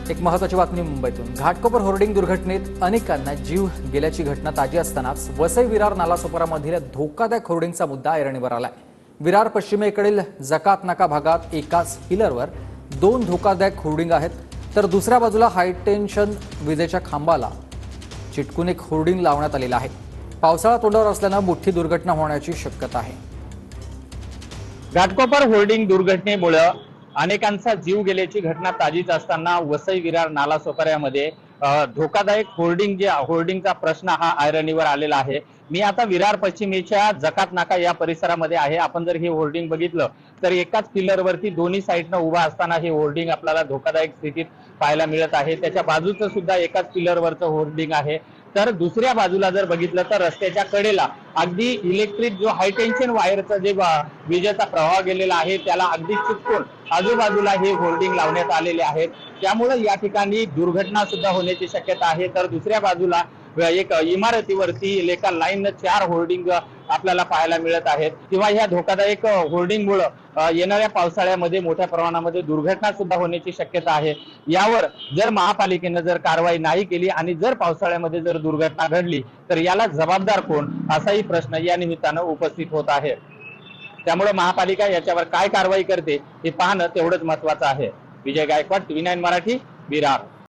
एक महत्त्वाची बातमी मुंबईतून। घाटकोपर होर्डिंग दुर्घटनेत अनेकांना जीव गेल्याची घटना ताजी असतानाच वसई विरार नालासोपारामधील धोकादायक होर्डिंगचा मुद्दा ऐरणीवर आलाय। विरार पश्चिमेकडील जकात नाका भागात एकाच पिलरवर 2 धोकादायक होर्डिंग आहेत, तर दुसऱ्या बाजूला हायटेन्शन विजेच्या खांबाला चिटकून एक होर्डिंग लावण्यात आलेला आहे। पावसाळा तोंडावर असल्यानं मोठी दुर्घटना होण्याची शक्यता आहे। घाटकोपर होर्डिंग दुर्घटनेमुळे अनेकांचा जीव गेल्याची घटना ताजीच असताना वसई विरार नालासोपाऱ्यामध्ये धोकादायक होर्डिंगचा प्रश्न हा ऐरणीवर आलेला आहे। मी आता विरार पश्चिमेच्या जकात नाका या परिसरामध्ये आहे। आपण जर हे होर्डिंग बघितलं तर एकाच पिलरवरती दोन्ही साईडनं उभा असताना हे होर्डिंग आपल्याला धोकादायक स्थितीत पाहायला मिळत आहे। त्याच्या बाजूचं सुद्धा एकाच पिलरवरचं होर्डिंग आहे। तर दुसऱ्या बाजूला जर बघितलं तर रस्त्याच्या कडेला अगदी इलेक्ट्रिक जो हायटेन्शन वायरचा जे विजेचा प्रवाह गेलेला आहे त्याला अगदी चिटकून आजूबाजूला हे होर्डिंग लावण्यात आलेले आहेत। त्यामुळे या ठिकाणी दुर्घटना सुद्धा होण्याची शक्यता आहे। तर दुसऱ्या बाजूला एक इमारतीवरती एका लाईननं 4 होर्डिंग आपल्याला पाहायला मिळत आहेत। किंवा ह्या धोकादायक होर्डिंगमुळे येणाऱ्या पावसाळ्यामध्ये मोठ्या प्रमाणामध्ये दुर्घटना सुद्धा होण्याची शक्यता आहे। यावर जर महापालिकेने जर कारवाई नाही केली आणि जर पावसाळ्यामध्ये जर दुर्घटना घडली तर याला जबाबदार कोण, असाही प्रश्न या निमित्तानं उपस्थित होत आहे। त्यामुळे महापालिका याच्यावर काय कारवाई करते हे पाहणं तेवढंच महत्त्वाचं आहे। विजय गायकवाड, TV9 मराठी, विरार।